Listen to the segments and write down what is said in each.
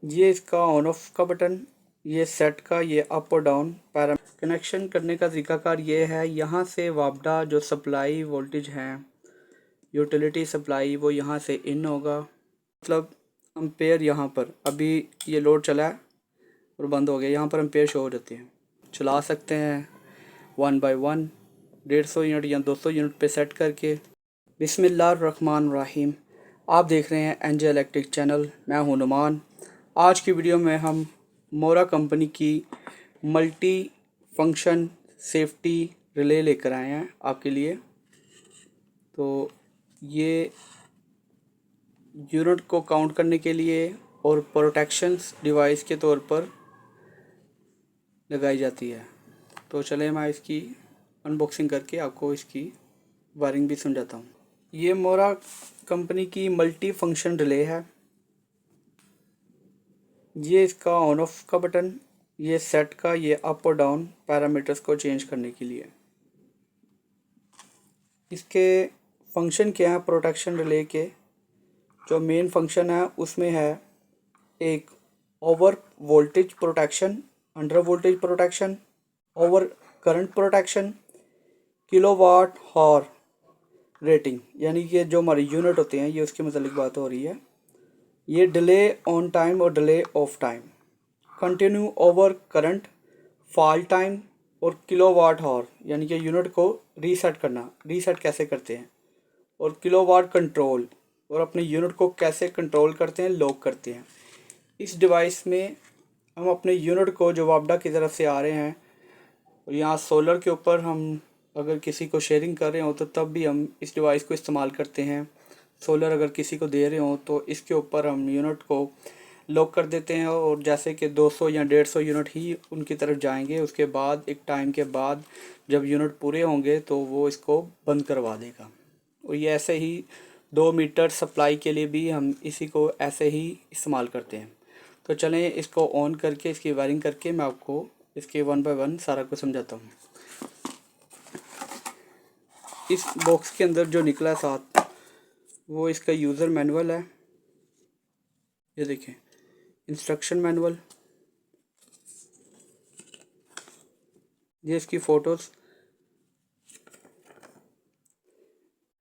ये इसका on off का बटन, ये सेट का, ये अप और डाउन पैरा। कनेक्शन करने का तरीकाकार ये है, यहाँ से वापडा जो सप्लाई वोल्टेज है, यूटिलिटी सप्लाई, वो यहाँ से इन होगा, मतलब एम्पेयर यहाँ पर अभी ये लोड चला है और बंद हो गया, यहाँ पर एम्पेयर शो हो जाते हैं। चला सकते हैं 1 बाय 1 150 यूनिट या 200 यूनिट पे सेट करके। बिस्मिल्लाहिर्रहमानिर्रहीम। आप देख रहे हैं एनजे इलेक्ट्रिक चैनल, मैं हूं नुमान। आज की वीडियो में हम मोरा कंपनी की मल्टी फंक्शन सेफ्टी रिले लेकर आए हैं आपके लिए। तो ये यूनिट को काउंट करने के लिए और प्रोटेक्शंस डिवाइस के तौर पर लगाई जाती है। तो चले मैं इसकी अनबॉक्सिंग करके आपको इसकी वायरिंग भी समझाता हूँ। ये मोरा कंपनी की मल्टी फंक्शन रिले है। ये इसका ऑन ऑफ का बटन, ये सेट का, ये अप और डाउन पैरामीटर्स को चेंज करने के लिए। इसके फंक्शन क्या है प्रोटेक्शन रिले के? जो मेन फंक्शन है उसमें है एक over voltage protection, under voltage protection, over current protection, kilowatt hour rating, यानी कि जो हमारे यूनिट होते हैं ये उसके मतलब बात हो रही है। ये डिले ऑन टाइम और delay of time, continue over current, fall time और किलोवाट हॉर, यानी कि यूनिट को रीसेट करना, रीसेट कैसे करते हैं, और किलोवाट कंट्रोल, और अपने यूनिट को कैसे कंट्रोल करते हैं, लॉक करते हैं। इस डिवाइस में हम अपने यूनिट को जो वापडा की तरफ से आ रहे हैं, और यहाँ सोलर के ऊपर हम अगर किसी को शेयरिंग कर रहे हो तो तब भी हम इस डिवाइस को इस्तेमाल करते हैं। सोलर अगर किसी को दे रहे हो तो इसके ऊपर हम यूनिट को लॉक कर देते हैं, और जैसे कि 200 या 150 यूनिट ही उनकी तरफ जाएंगे, उसके बाद एक टाइम के बाद जब यूनिट पूरे होंगे तो वो इसको बंद करवा देगा। और ये ऐसे ही 2 मीटर सप्लाई के लिए भी हम इसी को ऐसे ही इस्तेमाल करते हैं। तो चलें इसको ऑन करके इसकी वायरिंग करके मैं आपको इसके 1 बाय 1 सारा कुछ समझाता हूँ। इस बॉक्स के अंदर जो निकला साथ वो इसका यूज़र मैनुअल है। ये देखें, इंस्ट्रक्शन मैनुअल, ये इसकी फ़ोटोज़,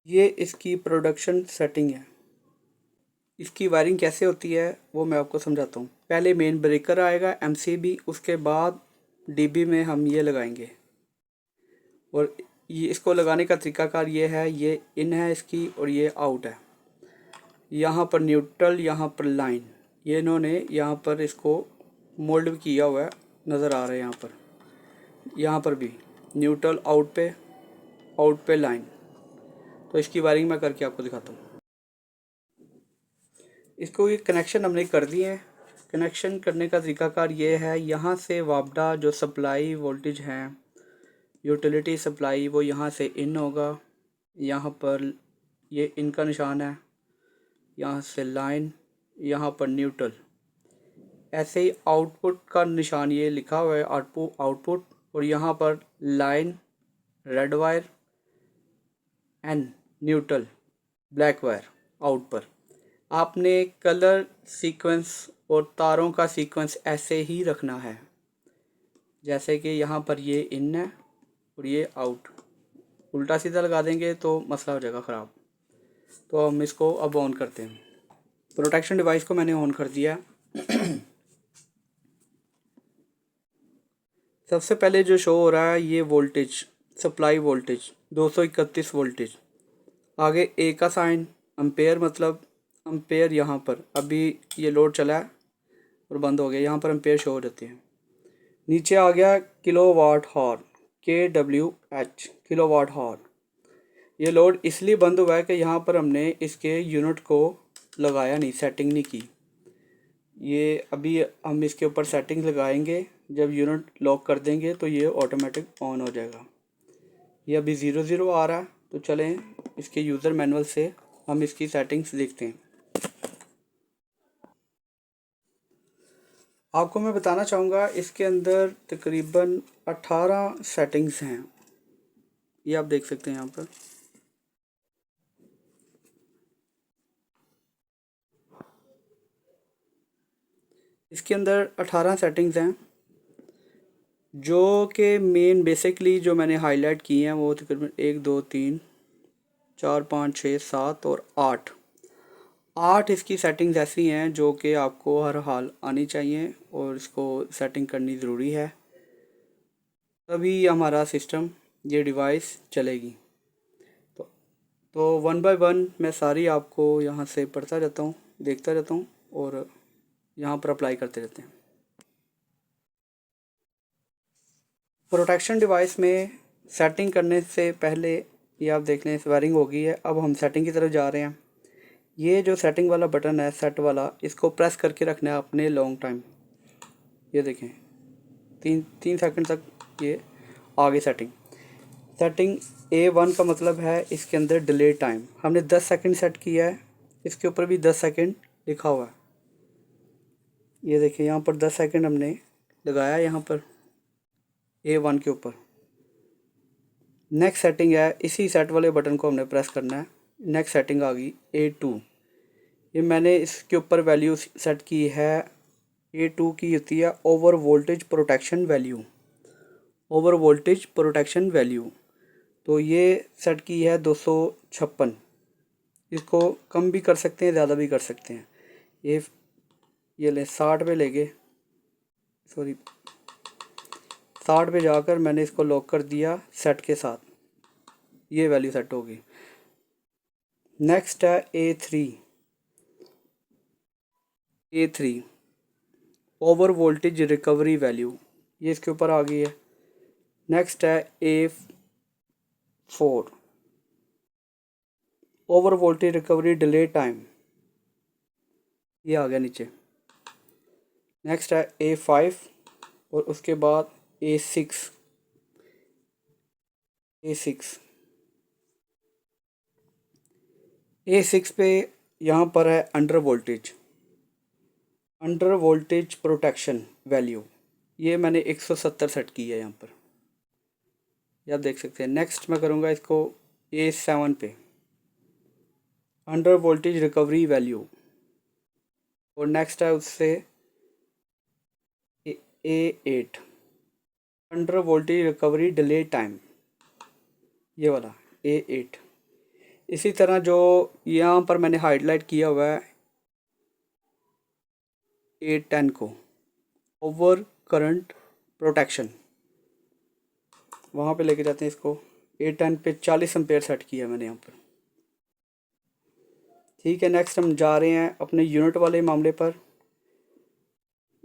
ये इसकी प्रोडक्शन सेटिंग है। इसकी वायरिंग कैसे होती है वो मैं आपको समझाता हूँ। पहले मेन ब्रेकर आएगा एमसीबी, उसके बाद डीबी में हम ये लगाएंगे, और ये इसको लगाने का तरीकाकार ये है, ये इन है इसकी और ये आउट है। यहाँ पर न्यूट्रल, यहाँ पर लाइन, ये इन्होंने यहाँ पर इसको मोल्ड किया हुआ है, नज़र आ रहा है यहाँ पर भी न्यूट्रल आउट पे लाइन। तो इसकी वायरिंग मैं करके आपको दिखाता हूँ। इसको ये कनेक्शन हमने कर दिए हैं। कनेक्शन करने का तरीकाकार ये है, यहाँ से वापडा जो सप्लाई वोल्टेज है, यूटिलिटी सप्लाई, वो यहाँ से इन होगा, यहाँ पर ये इनका निशान है, यहाँ से लाइन, यहाँ पर न्यूट्रल। ऐसे ही आउटपुट का निशान ये लिखा हुआ है आउटपुट, और यहाँ पर line red wire and neutral black wire out पर। आपने कलर सीक्वेंस और तारों का सीक्वेंस ऐसे ही रखना है, जैसे कि यहाँ पर ये इन है और ये आउट। उल्टा सीधा लगा देंगे तो मसला हो जाएगा ख़राब। तो हम इसको अब ऑन करते हैं। प्रोटेक्शन डिवाइस को मैंने ऑन कर दिया। सबसे पहले जो शो हो रहा है ये वोल्टेज, सप्लाई वोल्टेज 231 वोल्टेज। आगे ए का साइन, एम्पेयर, मतलब एम्पेयर यहाँ पर अभी ये लोड चला है और बंद हो गया, यहाँ पर एम्पेयर शो हो जाते हैं। नीचे आ गया kilowatt hour, KWH kilowatt hour. ये लोड इसलिए बंद हुआ है कि यहाँ पर हमने इसके यूनिट को लगाया नहीं, सेटिंग नहीं की। ये अभी हम इसके ऊपर सेटिंग लगाएंगे, जब यूनिट लॉक कर देंगे तो ये ऑटोमेटिक ऑन हो जाएगा। ये अभी 00 आ रहा है। तो चलें इसके यूज़र मैनुअल से हम इसकी सेटिंग्स देखते हैं। आपको मैं बताना चाहूँगा इसके अंदर तकरीबन 18 सेटिंग्स हैं, ये आप देख सकते हैं यहाँ पर। इसके अंदर 18 सेटिंग्स हैं जो कि मेन बेसिकली जो मैंने हाईलाइट की हैं वो तकरीबन 1 2 3 4 5 6 7 और 8 इसकी सेटिंग्स ऐसी हैं जो कि आपको हर हाल आनी चाहिए और इसको सेटिंग करनी ज़रूरी है, तभी हमारा सिस्टम ये डिवाइस चलेगी। तो वन बाय वन मैं सारी आपको यहाँ से पढ़ता रहता हूँ, देखता रहता हूँ और यहाँ पर अप्लाई करते रहते हैं। प्रोटेक्शन डिवाइस में सेटिंग करने से पहले ये आप देख लें वायरिंग हो गई है। अब हम सेटिंग की तरफ जा रहे हैं। ये जो सेटिंग वाला बटन है सेट वाला, इसको प्रेस करके रखना है अपने लॉन्ग टाइम। ये देखें 3 सेकंड तक ये आगे सेटिंग A1 का मतलब है इसके अंदर डिले टाइम। हमने 10 सेकंड सेट किया है, इसके ऊपर भी 10 सेकंड लिखा हुआ है। ये देखिए यहाँ पर 10 सेकंड हमने लगाया यहाँ पर A1 के ऊपर। नेक्स्ट सेटिंग है, इसी सेट वाले बटन को हमने प्रेस करना है। नेक्स्ट सेटिंग आ गई A2। ये मैंने इसके ऊपर वैल्यू सेट की है। A2 की होती है over voltage protection value. Over voltage protection value तो ये सेट की है 256। इसको कम भी कर सकते हैं, ज़्यादा भी कर सकते हैं। ये ले 60 पे ले गए, सॉरी 60 पे जाकर मैंने इसको लॉक कर दिया सेट के साथ। ये वैल्यू सेट होगी। नेक्स्ट है A3 over voltage recovery value, ये इसके ऊपर आ गई है। नेक्स्ट है A4 over voltage recovery delay time, ये आ गया नीचे। नेक्स्ट है A5 और उसके बाद A6 पे यहाँ पर है अंडर वोल्टेज प्रोटेक्शन वैल्यू। ये मैंने 170 सेट की है यहाँ पर, ये आप देख सकते हैं। नेक्स्ट मैं करूँगा इसको A7 पे अंडर वोल्टेज रिकवरी वैल्यू, और नेक्स्ट है उससे A8 under voltage recovery delay time, ये वाला A8। इसी तरह जो यहाँ पर मैंने हाईलाइट किया हुआ है A10 को ओवर करंट प्रोटेक्शन, वहाँ पे लेके जाते हैं इसको। A10 पे 40 एम्पेयर सेट किया मैंने यहाँ पर। ठीक है, नेक्स्ट हम जा रहे हैं अपने यूनिट वाले मामले पर।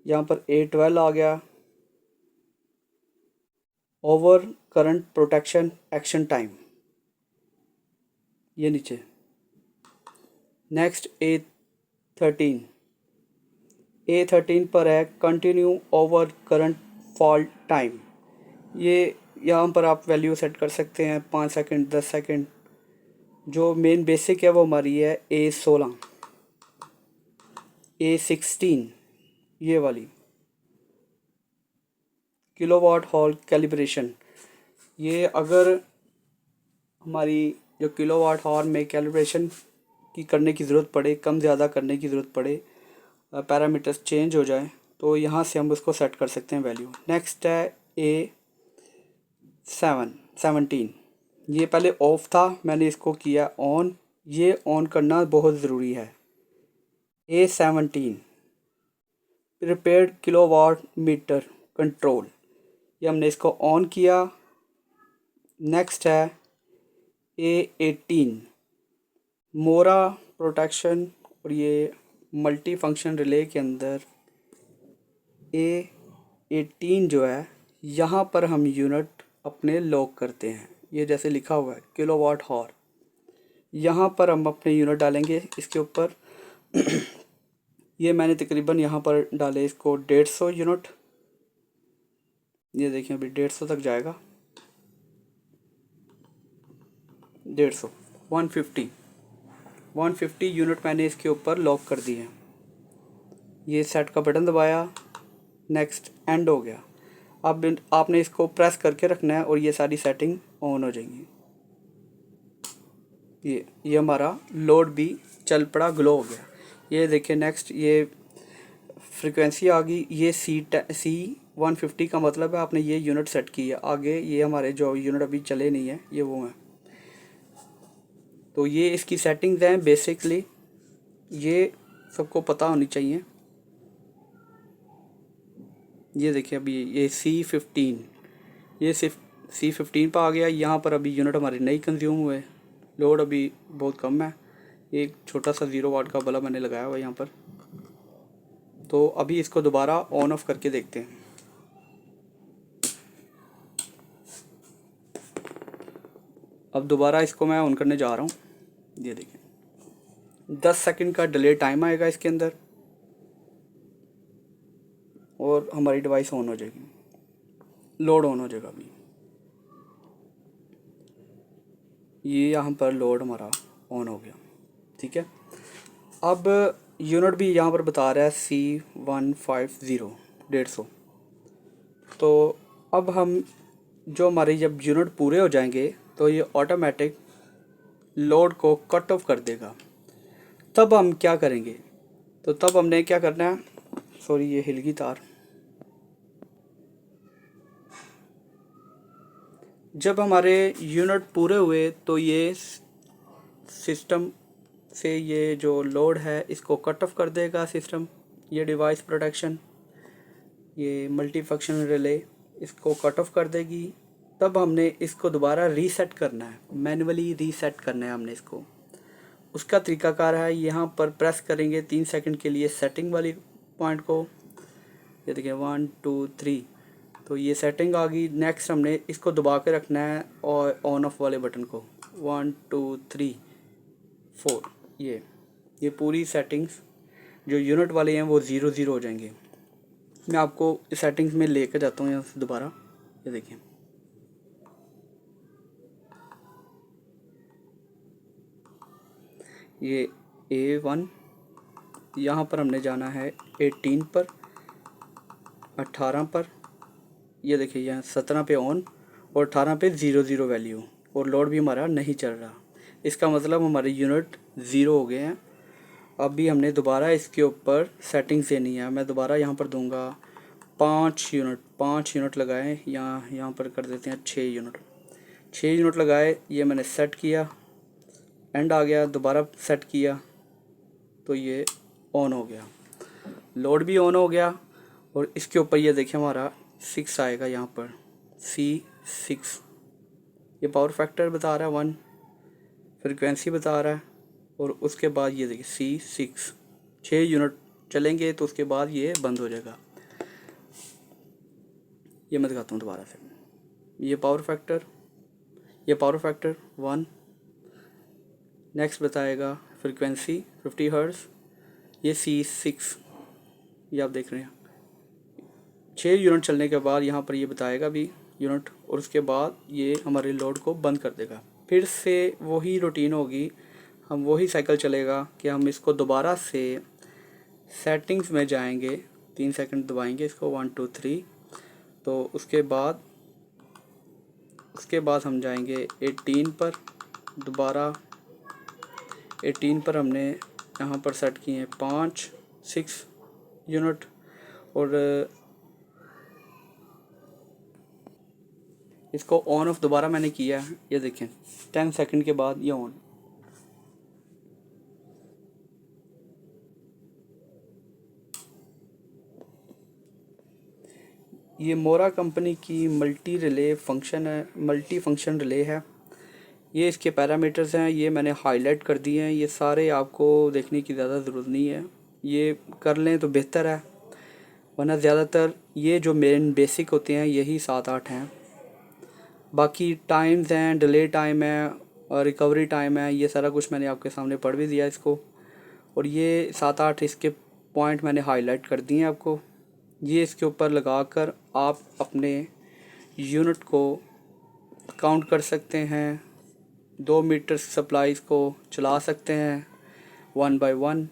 यहाँ पर A12 आ गया over current protection action time, ये नीचे। नेक्स्ट A13 पर है continue over current fault time. ये यहाँ पर आप वैल्यू सेट कर सकते हैं 5 सेकंड 10 सेकंड। जो मेन बेसिक है वो हमारी है A16 ये वाली किलोवाट हॉल कैलिब्रेशन। ये अगर हमारी जो किलोवाट हॉर में कैलिब्रेशन की करने की ज़रूरत पड़े, कम ज़्यादा करने की ज़रूरत पड़े, पैरामीटर्स चेंज हो जाए, तो यहाँ से हम उसको सेट कर सकते हैं वैल्यू। नेक्स्ट है A17, ये पहले ऑफ था, मैंने इसको किया ऑन। ये ऑन करना बहुत ज़रूरी है। A17 prepaid kilowatt metre control, ये हमने इसको ऑन किया। नेक्स्ट है A18 मोरा प्रोटेक्शन, और ये मल्टी फंक्शन रिले के अंदर A18 जो है, यहाँ पर हम यूनिट अपने लॉक करते हैं। ये जैसे लिखा हुआ है किलोवाट हॉर, यहाँ पर हम अपने यूनिट डालेंगे इसके ऊपर। ये मैंने तकरीबन यहाँ पर डाले इसको 150 यूनिट। ये देखिए अभी 150 तक जाएगा। 150 यूनिट मैंने इसके ऊपर लॉक कर दिए। ये सेट का बटन दबाया, नेक्स्ट एंड हो गया। अब आपने इसको प्रेस करके रखना है और ये सारी सेटिंग ऑन हो जाएंगी। ये हमारा लोड भी चल पड़ा, ग्लो हो गया। ये देखिए नेक्स्ट ये फ्रिक्वेंसी आ गई। ये C150 का मतलब है आपने ये यूनिट सेट की है। आगे ये हमारे जो यूनिट अभी चले नहीं है ये वो हैं। तो ये इसकी सेटिंग्स हैं बेसिकली, ये सबको पता होनी चाहिए। ये देखिए अभी ये C15, ये सिर्फ C15 पर आ गया। यहाँ पर अभी यूनिट हमारे नहीं कंज्यूम हुए, लोड अभी बहुत कम है। एक छोटा सा 0 वाट का बल्ब मैंने लगाया हुआ है यहाँ पर। तो अभी इसको दोबारा ऑन ऑफ करके देखते हैं। अब दोबारा इसको मैं ऑन करने जा रहा हूँ। ये देखिए 10 सेकंड का डिले टाइम आएगा इसके अंदर और हमारी डिवाइस ऑन हो जाएगी, लोड ऑन हो जाएगा। अभी ये यहाँ पर लोड हमारा ऑन हो गया, ठीक है। अब यूनिट भी यहाँ पर बता रहा है C150 150। तो अब हम जो हमारे जब यूनिट पूरे हो जाएंगे तो ये ऑटोमेटिक लोड को कट ऑफ कर देगा। तब हम क्या करेंगे, तो तब हमने क्या करना है, सॉरी ये हिल गई तार। जब हमारे यूनिट पूरे हुए तो ये सिस्टम से ये जो लोड है इसको कट ऑफ कर देगा सिस्टम। ये डिवाइस प्रोटेक्शन, ये मल्टी फंक्शन रिले इसको कट ऑफ कर देगी। तब हमने इसको दोबारा रीसेट करना है, मैन्युअली रीसेट करना है हमने इसको। उसका तरीकाकार है, यहाँ पर प्रेस करेंगे 3 सेकंड के लिए सेटिंग वाली पॉइंट को। ये देखिए 1 2 3, तो ये सेटिंग आ गई। नेक्स्ट हमने इसको दबा के रखना है और ऑन ऑफ वाले बटन को 1 2 3 4। ये पूरी सेटिंग्स जो यूनिट वाले हैं वो 0 0 हो जाएंगे। मैं आपको इस सेटिंग्स में लेकर जाता हूँ यहाँ से दोबारा। ये देखिए ये A1, यहाँ पर हमने जाना है 18 पर, 18 पर। ये देखिए यहाँ 17 पे ऑन और 18 पे 0 0 वैल्यू, और लोड भी हमारा नहीं चल रहा। इसका मतलब हमारे यूनिट 0 हो गए हैं। अभी हमने दोबारा इसके ऊपर सेटिंग्स देनी है। मैं दोबारा यहाँ पर दूंगा 5 यूनिट लगाए। यहाँ पर कर देते हैं 6 यूनिट। 6 यूनिट लगाए, ये मैंने सेट किया, एंड आ गया। दोबारा सेट किया तो ये ऑन हो गया, लोड भी ऑन हो गया। और इसके ऊपर ये देखिए हमारा 6 आएगा यहाँ पर, C6। ये पावर फैक्टर बता रहा है 1, फ्रिक्वेंसी बता रहा है। और उसके बाद ये देखिए C6, 6 यूनिट चलेंगे तो उसके बाद ये बंद हो जाएगा। ये मैं दिखाता हूँ दोबारा से। ये पावर फैक्टर 1। नेक्स्ट बताएगा फ्रिक्वेंसी 50 हर्ट्ज़, ये C6, ये आप देख रहे हैं। 6 यूनिट चलने के बाद यहाँ पर ये बताएगा भी यूनिट, और उसके बाद ये हमारे लोड को बंद कर देगा। फिर से वही रूटीन होगी, हम वही साइकिल चलेगा कि हम इसको दोबारा से सेटिंग्स में जाएंगे, 3 सेकंड दबाएंगे इसको 1 2 3। तो उसके बाद हम जाएंगे 18 पर। दोबारा 18 पर हमने यहाँ पर सेट किए हैं 6 यूनिट। और इसको ऑन ऑफ दोबारा मैंने किया है। ये देखें 10 सेकंड के बाद ये ऑन। ये मोरा कंपनी की मल्टी फंक्शन रिले है। ये इसके पैरामीटर्स हैं, ये मैंने हाईलाइट कर दिए हैं। ये सारे आपको देखने की ज़्यादा ज़रूरत नहीं है, ये कर लें तो बेहतर है, वरना ज़्यादातर ये जो मेन बेसिक होते हैं यही 7-8 हैं। बाकी टाइम्स हैं, डिले टाइम है और रिकवरी टाइम है, ये सारा कुछ मैंने आपके सामने पढ़ भी दिया इसको। और ये 7-8 इसके पॉइंट मैंने हाईलाइट कर दिए हैं आपको। ये इसके ऊपर लगाकर आप अपने यूनिट को काउंट कर सकते हैं। 2 मीटर सप्लाईज को चला सकते हैं 1 बाय 1,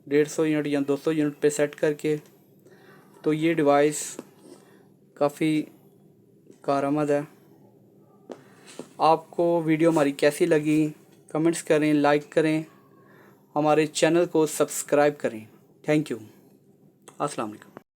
150 यूनिट या 200 यूनिट पे सेट करके। तो ये डिवाइस काफ़ी कारआमद है। आपको वीडियो हमारी कैसी लगी कमेंट्स करें, लाइक करें, हमारे चैनल को सब्सक्राइब करें। Thank you. अस्सलाम वालेकुम।